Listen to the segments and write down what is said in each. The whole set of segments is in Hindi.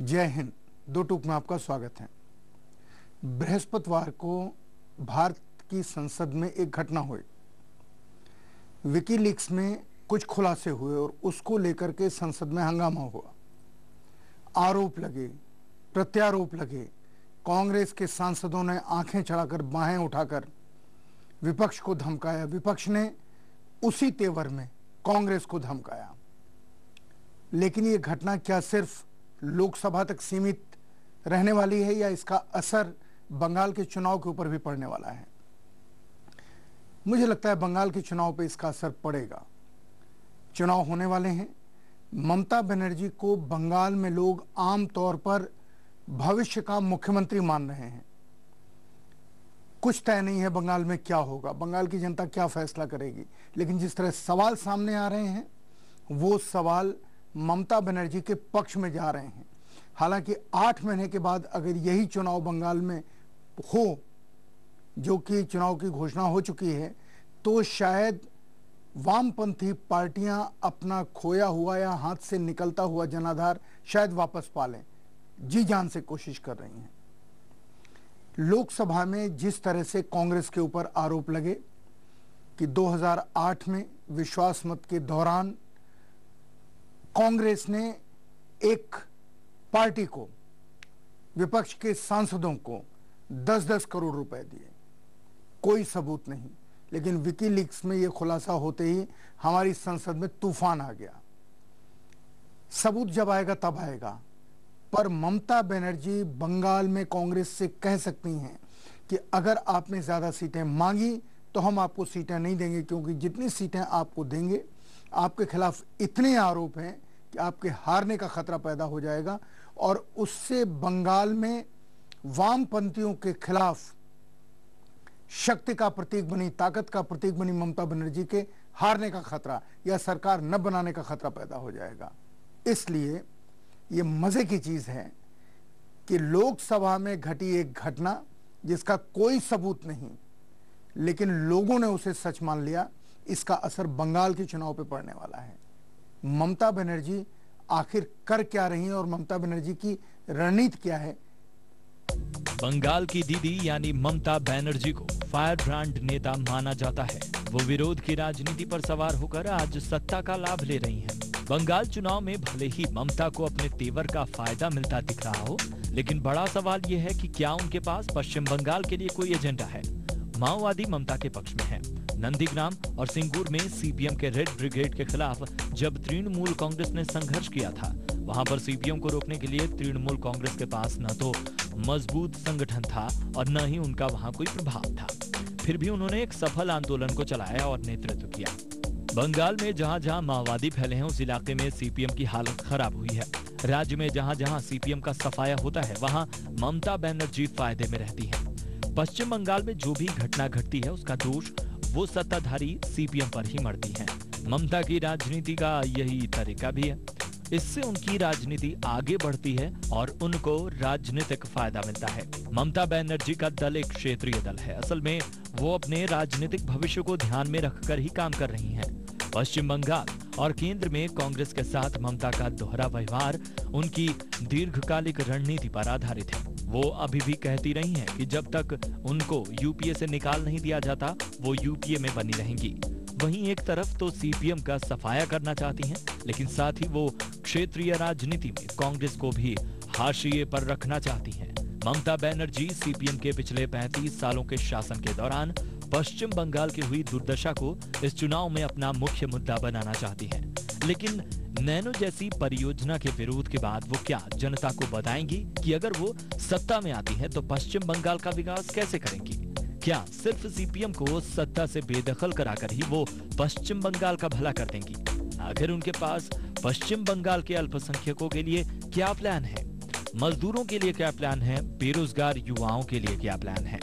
जय हिंद। दो टूक में आपका स्वागत है। बृहस्पतिवार को भारत की संसद में एक घटना हुई। विकीलीक्स में कुछ खुलासे हुए और उसको लेकर के संसद में हंगामा हुआ। आरोप लगे, प्रत्यारोप लगे। कांग्रेस के सांसदों ने आंखें चढ़ाकर, बाहें उठाकर विपक्ष को धमकाया। विपक्ष ने उसी तेवर में कांग्रेस को धमकाया। लेकिन ये घटना क्या सिर्फ लोकसभा तक सीमित रहने वाली है या इसका असर बंगाल के चुनाव के ऊपर भी पड़ने वाला है? मुझे लगता है बंगाल के चुनाव पे इसका असर पड़ेगा। चुनाव होने वाले हैं। ममता बनर्जी को बंगाल में लोग आम तौर पर भविष्य का मुख्यमंत्री मान रहे हैं। कुछ तय नहीं है बंगाल में क्या होगा, बंगाल की जनता क्या फैसला करेगी, लेकिन जिस तरह सवाल सामने आ रहे हैं वो सवाल ममता बनर्जी के पक्ष में जा रहे हैं। हालांकि 8 महीने के बाद अगर यही चुनाव बंगाल में हो, जो कि चुनाव की घोषणा हो चुकी है, तो शायद वामपंथी पार्टियां अपना खोया हुआ या हाथ से निकलता हुआ जनाधार शायद वापस पा लें। जी जान से कोशिश कर रही हैं। लोकसभा में जिस तरह से कांग्रेस के ऊपर आरोप लगे कि 2008 में विश्वास मत के दौरान कांग्रेस ने एक पार्टी को, विपक्ष के सांसदों को 10-10 करोड़ रुपए दिए, कोई सबूत नहीं। लेकिन विकीलीक्स में यह खुलासा होते ही हमारी संसद में तूफान आ गया। सबूत जब आएगा तब आएगा। पर ममता बनर्जी बंगाल में कांग्रेस से कह सकती हैं कि अगर आपने ज्यादा सीटें मांगी तो हम आपको सीटें नहीं देंगे, क्योंकि जितनी सीटें आपको देंगे, आपके खिलाफ इतने आरोप हैं कि आपके हारने का खतरा पैदा हो जाएगा। और उससे बंगाल में वामपंथियों के खिलाफ शक्ति का प्रतीक बनी, ताकत का प्रतीक बनी ममता बनर्जी के हारने का खतरा या सरकार न बनाने का खतरा पैदा हो जाएगा। इसलिए ये मजे की चीज है कि लोकसभा में घटी एक घटना जिसका कोई सबूत नहीं, लेकिन लोगों ने उसे सच मान लिया। इसका असर बंगाल के चुनाव पे पड़ने वाला है। ममता बनर्जी आखिर कर क्या रही है और ममता बनर्जी की रणनीति क्या है? बंगाल की दीदी यानी ममता बनर्जी को फायर ब्रांड नेता माना जाता है। वो विरोध की राजनीति पर सवार होकर आज सत्ता का लाभ ले रही हैं। बंगाल चुनाव में भले ही ममता को अपने तेवर का फायदा मिलता दिख रहा हो, लेकिन बड़ा सवाल ये है कि क्या उनके पास पश्चिम बंगाल के लिए कोई एजेंडा है। माओवादी ममता के पक्ष में है। नंदीग्राम और सिंगूर में सीपीएम के रेड ब्रिगेड के खिलाफ जब तृणमूल कांग्रेस ने संघर्ष किया था, वहां पर सीपीएम को रोकने के लिए तृणमूल कांग्रेस के पास न तो मजबूत संगठन था और न ही उनका वहां कोई प्रभाव था। फिर भी उन्होंने एक सफल आंदोलन को चलाया और नेतृत्व किया। बंगाल में जहां जहां माओवादी फैले हैं उस इलाके में सीपीएम की हालत खराब हुई है। राज्य में जहां जहां सीपीएम का सफाया होता है वहां ममता बनर्जी फायदे में रहती है। पश्चिम बंगाल में जो भी घटना घटती है उसका दोष वो सत्ताधारी सीपीएम पर ही मढ़ती है। ममता की राजनीति का यही तरीका भी है। इससे उनकी राजनीति आगे बढ़ती है और उनको राजनीतिक फायदा मिलता है। ममता बनर्जी का दल एक क्षेत्रीय दल है। असल में वो अपने राजनीतिक भविष्य को ध्यान में रखकर ही काम कर रही हैं। पश्चिम बंगाल और केंद्र में कांग्रेस के साथ ममता का दोहरा व्यवहार उनकी दीर्घकालिक रणनीति पर आधारित है। वो अभी भी कहती रही हैं कि जब तक उनको यूपीए से निकाल नहीं दिया जाता वो यूपीए में बनी रहेंगी। वहीं एक तरफ तो सीपीएम का सफाया करना चाहती हैं, लेकिन साथ ही वो क्षेत्रीय राजनीति में कांग्रेस को भी हाशिए पर रखना चाहती हैं। ममता बनर्जी सीपीएम के पिछले 35 सालों के शासन के दौरान पश्चिम बंगाल की हुई दुर्दशा को इस चुनाव में अपना मुख्य मुद्दा बनाना चाहती हैं। लेकिन नैनो जैसी परियोजना के विरोध के बाद वो क्या जनता को बताएंगी कि अगर वो सत्ता में आती है तो पश्चिम बंगाल का विकास कैसे करेंगी? क्या सिर्फ सीपीएम को सत्ता से बेदखल कराकर ही वो पश्चिम बंगाल का भला कर देंगी? आखिर उनके पास पश्चिम बंगाल के अल्पसंख्यकों के लिए क्या प्लान है? मजदूरों के लिए क्या प्लान है? बेरोजगार युवाओं के लिए क्या प्लान है?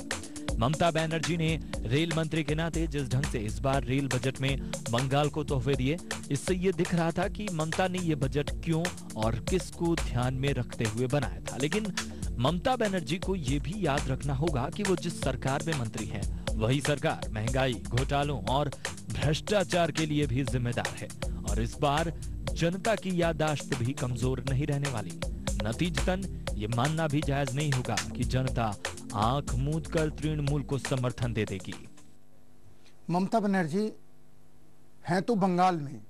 ममता बनर्जी ने रेल मंत्री के नाते जिस ढंग से इस बार रेल बजट में बंगाल को तोहफे दिए, इससे ये दिख रहा था कि ममता ने ये बजट क्यों और किसको ध्यान में रखते हुए बनाया था। लेकिन ममता बनर्जी को ये भी याद रखना होगा कि वो जिस सरकार में मंत्री हैं, वही सरकार महंगाई, घोटालों और भ्रष्टाचार के लिए भी जिम्मेदार है। और इस बार जनता की याददाश्त भी कमजोर नहीं रहने वाली। नतीजतन ये मानना भी जायज नहीं होगा कि जनता आंख मूंद कर तृणमूल को समर्थन दे देगी। ममता बनर्जी हैं तो बंगाल में,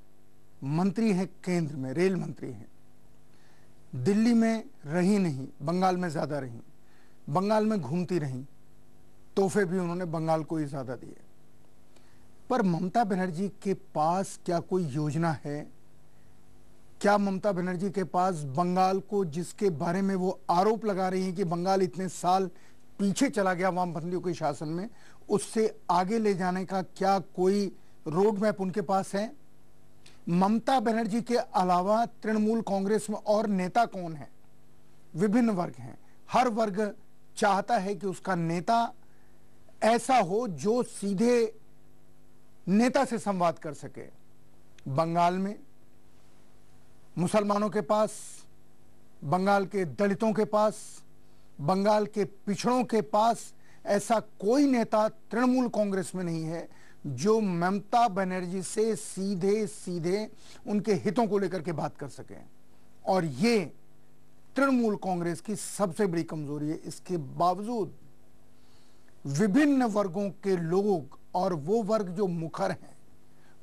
मंत्री हैं केंद्र में, रेल मंत्री हैं। दिल्ली में रही नहीं, बंगाल में ज्यादा रही, बंगाल में घूमती रही, तोहफे भी उन्होंने बंगाल को ही ज्यादा दिए। पर ममता बनर्जी के पास क्या कोई योजना है? क्या ममता बनर्जी के पास बंगाल को, जिसके बारे में वो आरोप लगा रही हैं कि बंगाल इतने साल पीछे चला गया वामपंथियों के शासन में, उससे आगे ले जाने का क्या कोई रोड मैप उनके पास है? ममता बनर्जी के अलावा तृणमूल कांग्रेस में और नेता कौन है? विभिन्न वर्ग हैं। हर वर्ग चाहता है कि उसका नेता ऐसा हो जो सीधे नेता से संवाद कर सके। बंगाल में मुसलमानों के पास, बंगाल के दलितों के पास, बंगाल के पिछड़ों के पास ऐसा कोई नेता तृणमूल कांग्रेस में नहीं है जो ममता बनर्जी से सीधे सीधे उनके हितों को लेकर के बात कर सके। और ये तृणमूल कांग्रेस की सबसे बड़ी कमजोरी है। इसके बावजूद विभिन्न वर्गों के लोग और वो वर्ग जो मुखर हैं,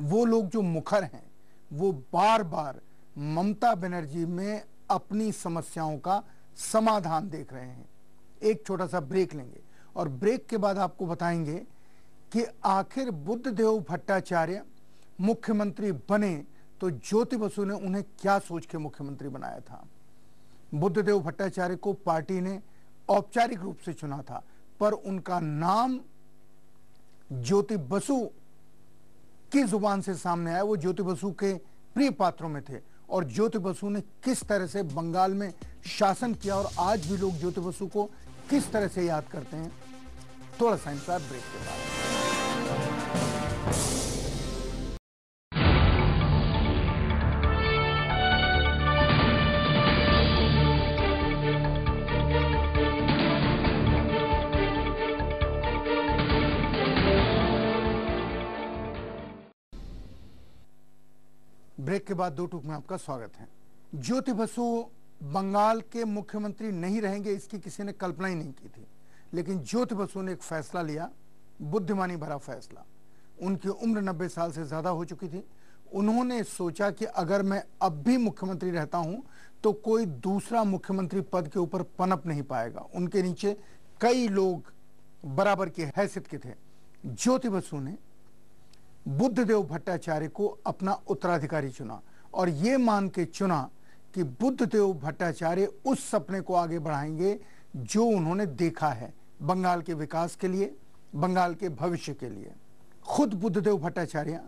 वो लोग जो मुखर हैं, वो बार बार ममता बनर्जी में अपनी समस्याओं का समाधान देख रहे हैं। एक छोटा सा ब्रेक लेंगे और ब्रेक के बाद आपको बताएंगे कि आखिर बुद्धदेव भट्टाचार्य मुख्यमंत्री बने तो ज्योति बसु ने उन्हें क्या सोच के मुख्यमंत्री बनाया था। बुद्धदेव भट्टाचार्य को पार्टी ने औपचारिक रूप से चुना था, पर उनका नाम ज्योति बसु की जुबान से सामने आया। वो ज्योति बसु के प्रिय पात्रों में थे और ज्योति बसु ने किस तरह से बंगाल में शासन किया और आज भी लोग ज्योति बसु को किस तरह से याद करते हैं। थोड़ा सा इंतजार ब्रेक के बाद। ब्रेक के बाद दो टूक में आपका स्वागत है। ज्योति बसु बंगाल के मुख्यमंत्री नहीं रहेंगे, इसकी किसी ने कल्पना ही नहीं की थी, लेकिन ज्योति बसु ने एक फैसला लिया, बुद्धिमानी भरा फैसला। उनकी उम्र 90 साल से ज्यादा हो चुकी थी। उन्होंने सोचा कि अगर मैं अब भी मुख्यमंत्री रहता हूं तो कोई दूसरा मुख्यमंत्री पद के ऊपर पनप नहीं पाएगा। उनके नीचे कई लोग बराबर की हैसियत के थे। ज्योति बसु ने बुद्धदेव भट्टाचार्य को अपना उत्तराधिकारी चुना और ये मान के चुना कि बुद्धदेव भट्टाचार्य उस सपने को आगे बढ़ाएंगे जो उन्होंने देखा है बंगाल के विकास के लिए, बंगाल के भविष्य के लिए। खुद बुद्धदेव भट्टाचार्य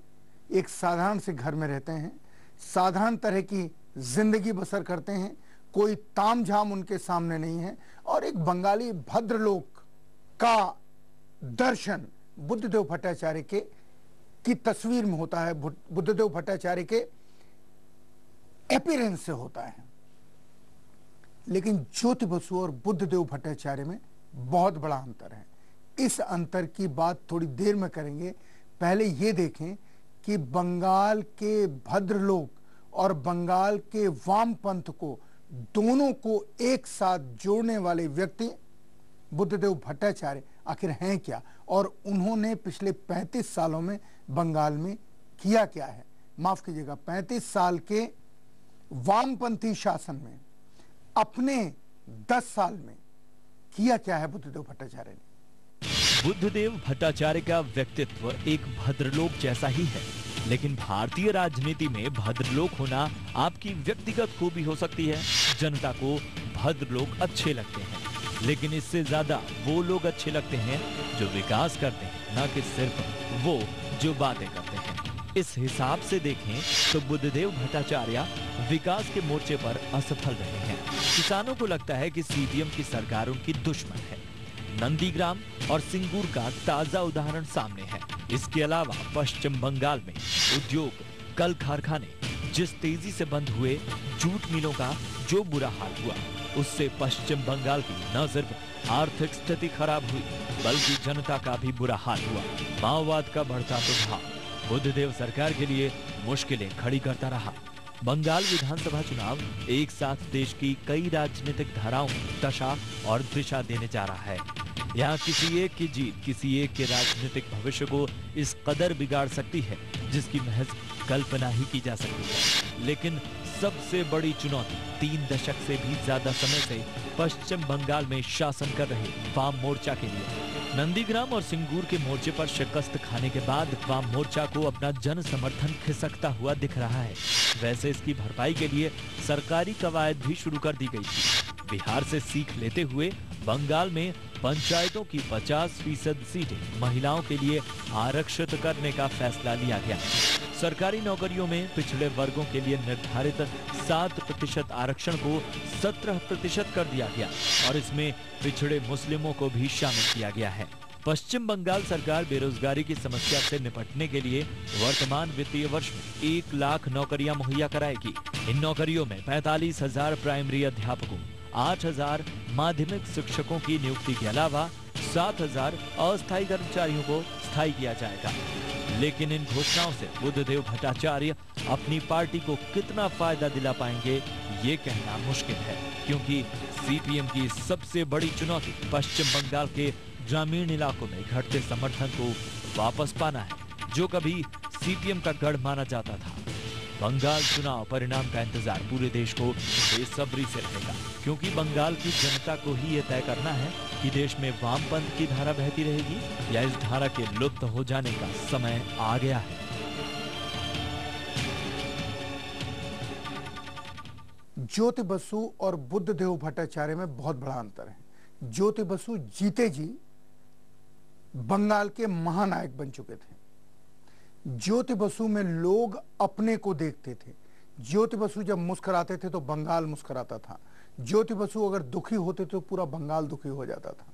एक साधारण से घर में रहते हैं, साधारण तरह की जिंदगी बसर करते हैं, कोई तामझाम उनके सामने नहीं है और एक बंगाली भद्रलोक का दर्शन बुद्धदेव भट्टाचार्य की तस्वीर में होता है, बुद्धदेव भट्टाचार्य के अपीयरेंस से होता है। लेकिन ज्योति बसु और बुद्धदेव भट्टाचार्य में बहुत बड़ा अंतर है। इस अंतर की बात थोड़ी देर में करेंगे। पहले ये देखें कि बंगाल के भद्रलोक और बंगाल के वामपंथ को, दोनों को एक साथ जोड़ने वाले व्यक्ति बुद्धदेव भट्टाचार्य आखिर हैं क्या और उन्होंने पिछले 35 सालों में बंगाल में किया क्या है। माफ कीजिएगा, 35 साल के वामपंथी शासन में अपने 10 साल में किया क्या है बुद्धदेव भट्टाचार्य ने। बुद्धदेव भट्टाचार्य का व्यक्तित्व एक भद्रलोक जैसा ही है, लेकिन भारतीय राजनीति में भद्रलोक होना आपकी व्यक्तिगत खूबी हो सकती है। जनता को भद्रलोक अच्छे लगते हैं, लेकिन इससे ज्यादा वो लोग अच्छे लगते हैं जो विकास करते हैं, न कि सिर्फ वो जो बातें करते हैं। इस हिसाब से देखें तो बुद्धदेव भट्टाचार्य विकास के मोर्चे पर असफल रहे हैं। किसानों को लगता है कि सीपीएम की सरकार उनकी दुश्मन है। नंदीग्राम और सिंगूर का ताजा उदाहरण सामने है। इसके अलावा पश्चिम बंगाल में उद्योग, कल कारखाने जिस तेजी से बंद हुए, जूट मिलों का जो बुरा हाल हुआ, उससे पश्चिम बंगाल की न सिर्फ आर्थिक स्थिति खराब हुई बल्कि जनता का भी बुरा हाल हुआ। माओवाद का बढ़ता प्रभाव बुद्धदेव सरकार के लिए मुश्किलें खड़ी करता रहा। बंगाल विधानसभा चुनाव एक साथ देश की कई राजनीतिक धाराओं को दशा और दिशा देने जा रहा है। यहाँ किसी एक की जीत किसी एक के राजनीतिक भविष्य को इस कदर बिगाड़ सकती है जिसकी महज कल्पना ही की जा सकती है। लेकिन सबसे बड़ी चुनौती 3 दशक से भी ज्यादा समय से पश्चिम बंगाल में शासन कर रहे वाम मोर्चा के लिए। नंदीग्राम और सिंगूर के मोर्चे पर शिकस्त खाने के बाद वाम मोर्चा को अपना जन समर्थन खिसकता हुआ दिख रहा है। वैसे इसकी भरपाई के लिए सरकारी कवायद भी शुरू कर दी गई थी। बिहार से सीख लेते हुए बंगाल में पंचायतों की 50% सीटें महिलाओं के लिए आरक्षित करने का फैसला लिया गया। सरकारी नौकरियों में पिछड़े वर्गों के लिए निर्धारित 7% आरक्षण को 17% कर दिया गया और इसमें पिछड़े मुस्लिमों को भी शामिल किया गया है। पश्चिम बंगाल सरकार बेरोजगारी की समस्या से निपटने के लिए वर्तमान वित्तीय वर्ष में 1 लाख नौकरियां मुहैया कराएगी। इन नौकरियों में 45,000 प्राइमरी अध्यापकों, 8,000 माध्यमिक शिक्षकों की नियुक्ति के अलावा 7,000 अस्थायी कर्मचारियों को स्थायी किया जाएगा। लेकिन इन घोषणाओं से बुद्धदेव भट्टाचार्य अपनी पार्टी को कितना फायदा दिला पाएंगे ये कहना मुश्किल है, क्योंकि सीपीएम की सबसे बड़ी चुनौती पश्चिम बंगाल के ग्रामीण इलाकों में घटते समर्थन को वापस पाना है, जो कभी सीपीएम का गढ़ माना जाता था। बंगाल चुनाव परिणाम का इंतजार पूरे देश को बेसब्री से रहेगा, क्योंकि बंगाल की जनता को ही ये तय करना है कि देश में वामपंथ की धारा बहती रहेगी या इस धारा के लुप्त हो जाने का समय आ गया है। ज्योति बसु और बुद्धदेव भट्टाचार्य में बहुत बड़ा अंतर है। ज्योति बसु जीते जी बंगाल के महानायक बन चुके थे। ज्योति बसु में लोग अपने को देखते थे। ज्योति बसु जब मुस्कुराते थे तो बंगाल मुस्कुराता था। ज्योति बसु अगर दुखी होते तो पूरा बंगाल दुखी हो जाता था।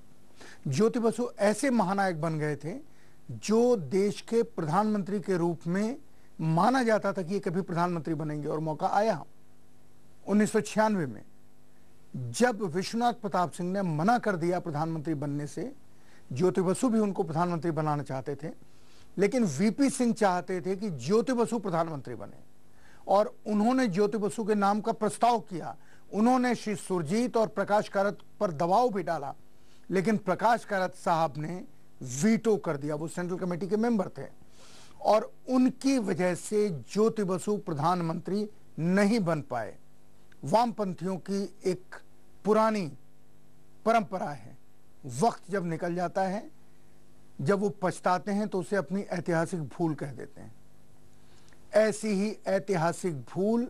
ज्योति बसु ऐसे महानायक बन गए थे जो देश के प्रधानमंत्री के रूप में माना जाता था कि ये कभी प्रधानमंत्री बनेंगे, और मौका आया 1996 में जब विश्वनाथ प्रताप सिंह ने मना कर दिया प्रधानमंत्री बनने से। ज्योति बसु भी उनको प्रधानमंत्री बनाना चाहते थे, लेकिन वीपी सिंह चाहते थे कि ज्योति बसु प्रधानमंत्री बने, और उन्होंने ज्योति बसु के नाम का प्रस्ताव किया। उन्होंने श्री सुरजीत और प्रकाश कारत पर दबाव भी डाला, लेकिन प्रकाश कारत साहब ने वीटो कर दिया। वो सेंट्रल कमेटी के मेंबर थे, और उनकी वजह से ज्योति बसु प्रधानमंत्री नहीं बन पाए। वामपंथियों की एक पुरानी परंपरा है, वक्त जब निकल जाता है, जब वो पछताते हैं तो उसे अपनी ऐतिहासिक भूल कह देते हैं। ऐसी ही ऐतिहासिक भूल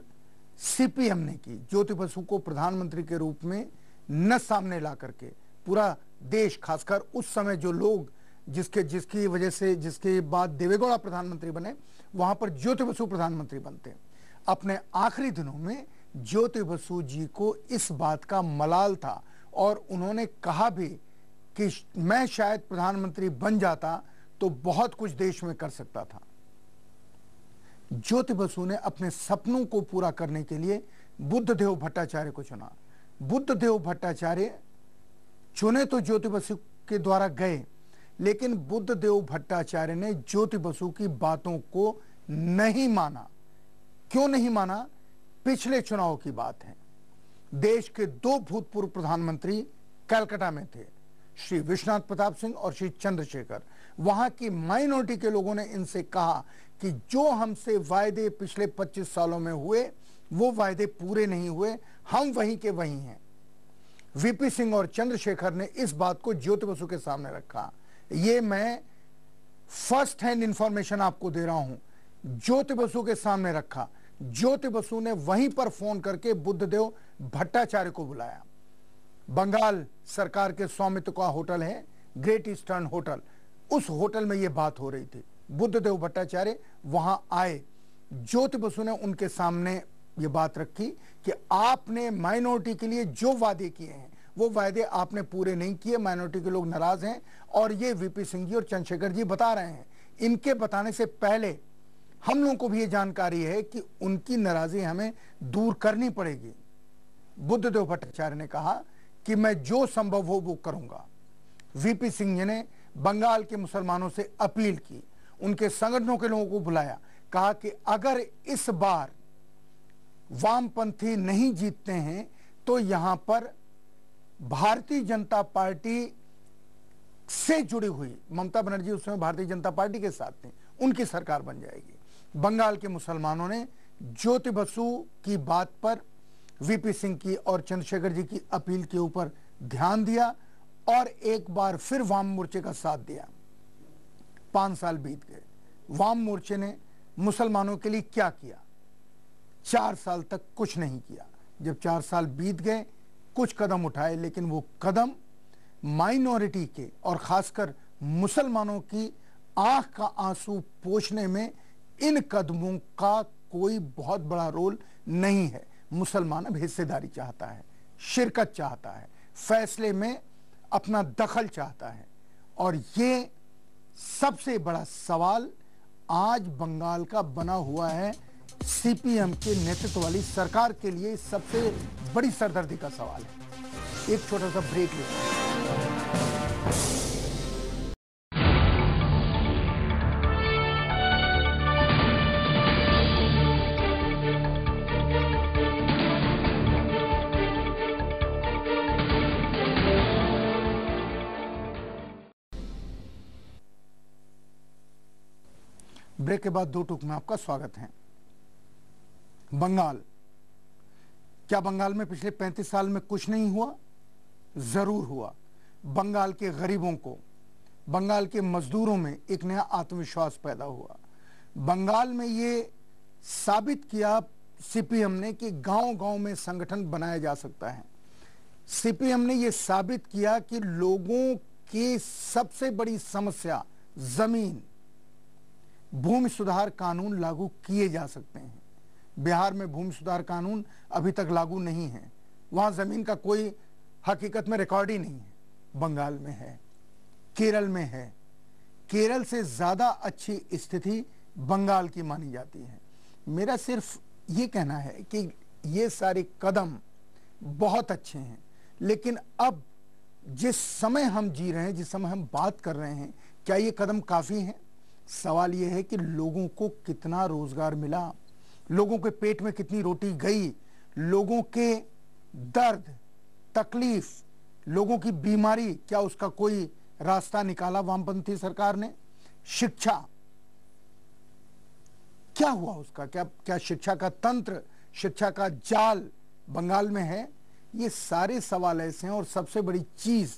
सीपीएम ने की। ज्योति बसु को प्रधानमंत्री के रूप में न सामने ला करके पूरा देश, खासकर उस समय जो लोग जिसकी वजह से जिसके बाद देवेगौड़ा प्रधानमंत्री बने, वहां पर ज्योति बसु प्रधानमंत्री बनते। अपने आखिरी दिनों में ज्योति बसु जी को इस बात का मलाल था, और उन्होंने कहा भी कि मैं शायद प्रधानमंत्री बन जाता तो बहुत कुछ देश में कर सकता था। ज्योति बसु ने अपने सपनों को पूरा करने के लिए बुद्धदेव भट्टाचार्य को चुना। बुद्धदेव भट्टाचार्य चुने तो ज्योति बसु के द्वारा गए, लेकिन बुद्धदेव भट्टाचार्य ने ज्योति बसु की बातों को नहीं माना। क्यों नहीं माना? पिछले चुनाव की बात है। देश के 2 भूतपूर्व प्रधानमंत्री कलकत्ता में थे, श्री विश्वनाथ प्रताप सिंह और श्री चंद्रशेखर। वहां की माइनॉरिटी के लोगों ने इनसे कहा कि जो हमसे वायदे पिछले 25 सालों में हुए वो वायदे पूरे नहीं हुए, हम वहीं के वहीं हैं। वीपी सिंह और चंद्रशेखर ने इस बात को ज्योति बसु के सामने रखा। ये मैं फर्स्ट हैंड इंफॉर्मेशन आपको दे रहा हूं। ज्योति बसु के सामने रखा। ज्योति बसु ने वहीं पर फोन करके बुद्धदेव भट्टाचार्य को बुलाया। बंगाल सरकार के स्वामित्व का होटल है ग्रेट ईस्टर्न होटल, उस होटल में यह बात हो रही थी। बुद्धदेव भट्टाचार्य वहां आए। ज्योति बसु ने उनके सामने ये बात रखी कि आपने माइनॉरिटी के लिए जो वादे किए हैं वो वादे आपने पूरे नहीं किए, माइनॉरिटी के लोग नाराज हैं, और ये वीपी सिंह जी और चंद्रशेखर जी बता रहे हैं। इनके बताने से पहले हम लोगों को भी ये जानकारी है कि उनकी नाराजगी हमें दूर करनी पड़ेगी। बुद्धदेव भट्टाचार्य ने कहा कि मैं जो संभव हो वो करूंगा। वीपी सिंह जी ने बंगाल के मुसलमानों से अपील की, उनके संगठनों के लोगों को बुलाया, कहा कि अगर इस बार वामपंथी नहीं जीतते हैं तो यहां पर भारतीय जनता पार्टी से जुड़ी हुई ममता बनर्जी उसमें भारतीय जनता पार्टी के साथ थी, उनकी सरकार बन जाएगी। बंगाल के मुसलमानों ने ज्योति बसु की बात पर वीपी सिंह की और चंद्रशेखर जी की अपील के ऊपर ध्यान दिया और एक बार फिर वाम मोर्चे का साथ दिया। 5 साल बीत गए, वाम मोर्चे ने मुसलमानों के लिए क्या किया? 4 साल तक कुछ नहीं किया। जब 4 साल बीत गए, कुछ कदम उठाए, लेकिन वो कदम माइनॉरिटी के और खासकर मुसलमानों की आंख का आंसू पोंछने में इन कदमों का कोई बहुत बड़ा रोल नहीं है। मुसलमान अब हिस्सेदारी चाहता है, शिरकत चाहता है, फैसले में अपना दखल चाहता है। और ये सबसे बड़ा सवाल आज बंगाल का बना हुआ है। सीपीएम के नेतृत्व वाली सरकार के लिए सबसे बड़ी सरदर्दी का सवाल है। एक छोटा सा ब्रेक लेते हैं। ब्रेक के बाद 2 टूक में आपका स्वागत है। बंगाल, क्या बंगाल में पिछले 35 साल में कुछ नहीं हुआ? जरूर हुआ। बंगाल के गरीबों को, बंगाल के मजदूरों में एक नया आत्मविश्वास पैदा हुआ। बंगाल में ये साबित किया सीपीएम ने कि गांव-गांव में संगठन बनाया जा सकता है। सीपीएम ने ये साबित किया कि लोगों की सबसे बड़ी समस्या जमीन, भूमि सुधार कानून लागू किए जा सकते हैं। बिहार में भूमि सुधार कानून अभी तक लागू नहीं है, वहां जमीन का कोई हकीकत में रिकॉर्ड ही नहीं है। बंगाल में है, केरल में है। केरल से ज्यादा अच्छी स्थिति बंगाल की मानी जाती है। मेरा सिर्फ ये कहना है कि ये सारे कदम बहुत अच्छे हैं, लेकिन अब जिस समय हम जी रहे हैं, जिस समय हम बात कर रहे हैं, क्या ये कदम काफी हैं? सवाल यह है कि लोगों को कितना रोजगार मिला, लोगों के पेट में कितनी रोटी गई, लोगों के दर्द, तकलीफ, लोगों की बीमारी, क्या उसका कोई रास्ता निकाला वामपंथी सरकार ने? शिक्षा, क्या हुआ उसका? क्या शिक्षा का तंत्र, शिक्षा का जाल बंगाल में है? ये सारे सवाल ऐसे हैं। और सबसे बड़ी चीज,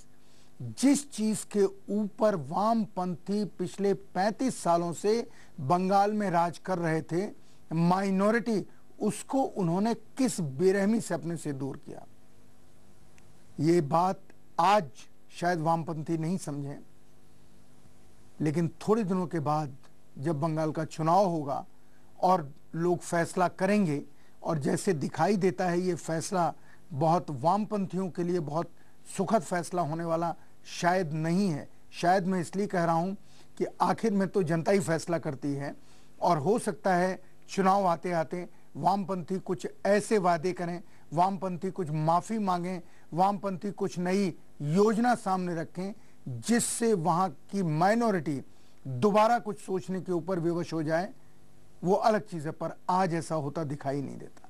जिस चीज के ऊपर वामपंथी पिछले 35 सालों से बंगाल में राज कर रहे थे, माइनॉरिटी, उसको उन्होंने किस बेरहमी से अपने से दूर किया। ये बात आज शायद वामपंथी नहीं समझे, लेकिन थोड़े दिनों के बाद जब बंगाल का चुनाव होगा और लोग फैसला करेंगे, और जैसे दिखाई देता है ये फैसला बहुत वामपंथियों के लिए बहुत सुखद फैसला होने वाला शायद नहीं है। शायद मैं इसलिए कह रहा हूं कि आखिर में तो जनता ही फैसला करती है, और हो सकता है चुनाव आते आते वामपंथी कुछ ऐसे वादे करें, वामपंथी कुछ माफी मांगें, वामपंथी कुछ नई योजना सामने रखें, जिससे वहां की माइनॉरिटी दोबारा कुछ सोचने के ऊपर विवश हो जाए। वो अलग चीज है, पर आज ऐसा होता दिखाई नहीं देता।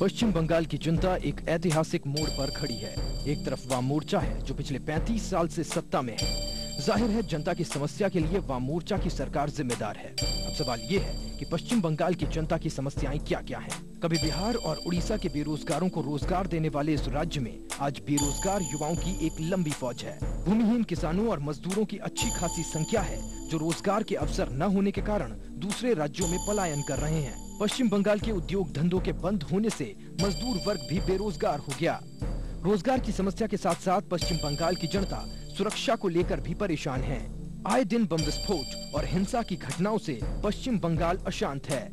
पश्चिम बंगाल की जनता एक ऐतिहासिक मोड़ पर खड़ी है। एक तरफ वाम मोर्चा है जो पिछले 35 साल से सत्ता में है। जाहिर है जनता की समस्या के लिए वाम मोर्चा की सरकार जिम्मेदार है। अब सवाल ये है कि पश्चिम बंगाल की जनता की समस्याएं क्या क्या हैं? कभी बिहार और उड़ीसा के बेरोजगारों को रोजगार देने वाले इस राज्य में आज बेरोजगार युवाओं की एक लंबी फौज है। भूमिहीन किसानों और मजदूरों की अच्छी खासी संख्या है जो रोजगार के अवसर न होने के कारण दूसरे राज्यों में पलायन कर रहे हैं। पश्चिम बंगाल के उद्योग धंधों के बंद होने से मजदूर वर्ग भी बेरोजगार हो गया। रोजगार की समस्या के साथ साथ पश्चिम बंगाल की जनता सुरक्षा को लेकर भी परेशान है। आए दिन बम विस्फोट और हिंसा की घटनाओं से पश्चिम बंगाल अशांत है।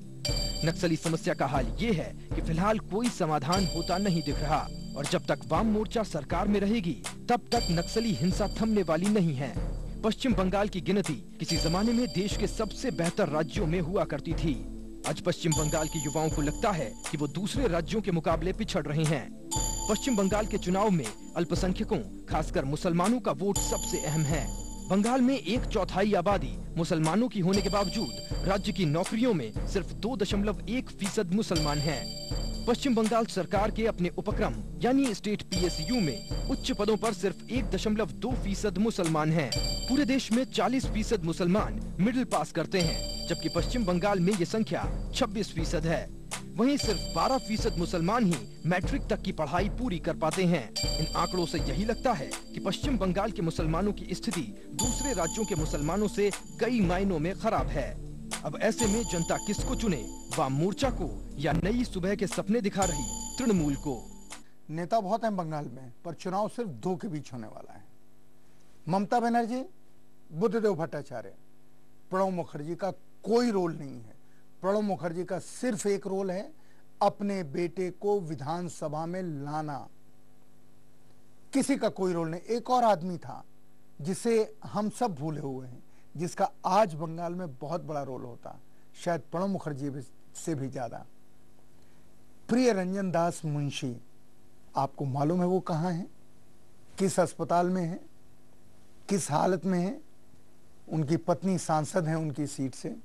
नक्सली समस्या का हाल ये है कि फिलहाल कोई समाधान होता नहीं दिख रहा, और जब तक वाम मोर्चा सरकार में रहेगी तब तक नक्सली हिंसा थमने वाली नहीं है। पश्चिम बंगाल की गिनती किसी जमाने में देश के सबसे बेहतर राज्यों में हुआ करती थी। आज पश्चिम बंगाल के युवाओं को लगता है कि वो दूसरे राज्यों के मुकाबले पिछड़ रहे हैं। पश्चिम बंगाल के चुनाव में अल्पसंख्यकों, खासकर मुसलमानों का वोट सबसे अहम है। बंगाल में 1/4 आबादी मुसलमानों की होने के बावजूद राज्य की नौकरियों में सिर्फ 2.1% मुसलमान हैं। पश्चिम बंगाल सरकार के अपने उपक्रम यानी स्टेट PSU में उच्च पदों पर सिर्फ 1.2% मुसलमान हैं। पूरे देश में 40% मुसलमान मिडिल पास करते हैं, जबकि पश्चिम बंगाल में ये संख्या 26% है। वहीं सिर्फ 12% मुसलमान ही मैट्रिक तक की पढ़ाई पूरी कर पाते हैं। इन आंकड़ों से यही लगता है कि पश्चिम बंगाल के मुसलमानों की स्थिति दूसरे राज्यों के मुसलमानों से कई मायनों में खराब है। अब ऐसे में जनता किसको चुने, वाम मोर्चा को या नई सुबह के सपने दिखा रही तृणमूल को? नेता बहुत हैं बंगाल में, पर चुनाव सिर्फ 2 के बीच होने वाला है। ममता बनर्जी, बुद्धदेव भट्टाचार्य। प्रणब मुखर्जी का कोई रोल नहीं है। प्रणब मुखर्जी का सिर्फ एक रोल है, अपने बेटे को विधानसभा में लाना। किसी का कोई रोल नहीं। एक और आदमी था जिसे हम सब भूले हुए हैं, जिसका आज बंगाल में बहुत बड़ा रोल होता, शायद प्रणब मुखर्जी से भी ज्यादा। प्रियरंजन दास मुंशी, आपको मालूम है वो कहाँ है, किस अस्पताल में है, किस हालत में है? उनकी पत्नी सांसद है उनकी सीट से।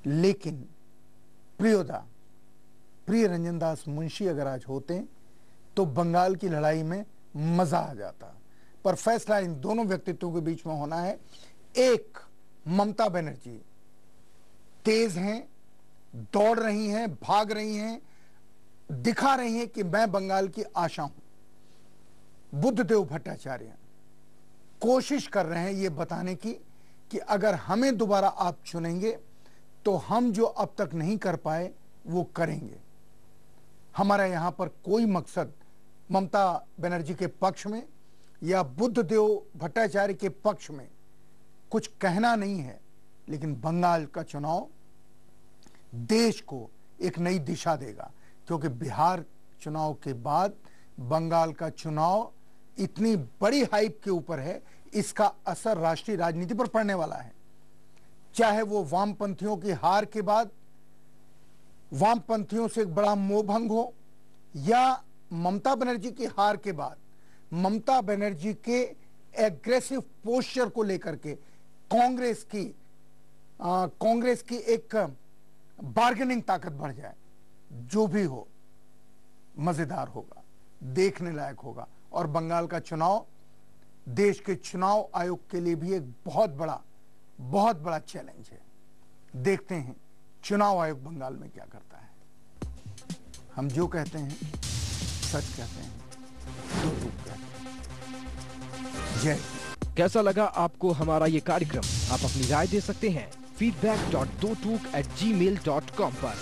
लेकिन प्रियरंजन दास मुंशी अगर आज होते तो बंगाल की लड़ाई में मजा आ जाता। पर फैसला इन दोनों व्यक्तित्वों के बीच में होना है। एक, ममता बनर्जी तेज हैं, दौड़ रही हैं, भाग रही हैं, दिखा रही हैं कि मैं बंगाल की आशा हूं। बुद्धदेव भट्टाचार्य कोशिश कर रहे हैं ये बताने की कि अगर हमें दोबारा आप चुनेंगे तो हम जो अब तक नहीं कर पाए वो करेंगे। हमारा यहां पर कोई मकसद ममता बनर्जी के पक्ष में या बुद्धदेव भट्टाचार्य के पक्ष में कुछ कहना नहीं है, लेकिन बंगाल का चुनाव देश को एक नई दिशा देगा, क्योंकि बिहार चुनाव के बाद बंगाल का चुनाव इतनी बड़ी हाइप के ऊपर है, इसका असर राष्ट्रीय राजनीति पर पड़ने वाला है। चाहे वो वामपंथियों की हार के बाद वामपंथियों से एक बड़ा मोहभंग हो, या ममता बनर्जी की हार के बाद ममता बनर्जी के एग्रेसिव पोस्चर को लेकर के कांग्रेस की एक बार्गेनिंग ताकत बढ़ जाए। जो भी हो, मजेदार होगा, देखने लायक होगा। और बंगाल का चुनाव देश के चुनाव आयोग के लिए भी एक बहुत बड़ा चैलेंज है। देखते हैं चुनाव आयोग बंगाल में क्या करता है। हम जो कहते हैं सच कहते हैं, जो रूप कहते हैं। जय। कैसा लगा आपको हमारा ये कार्यक्रम? आप अपनी राय दे सकते हैं feedback.dotuk@gmail.com पर।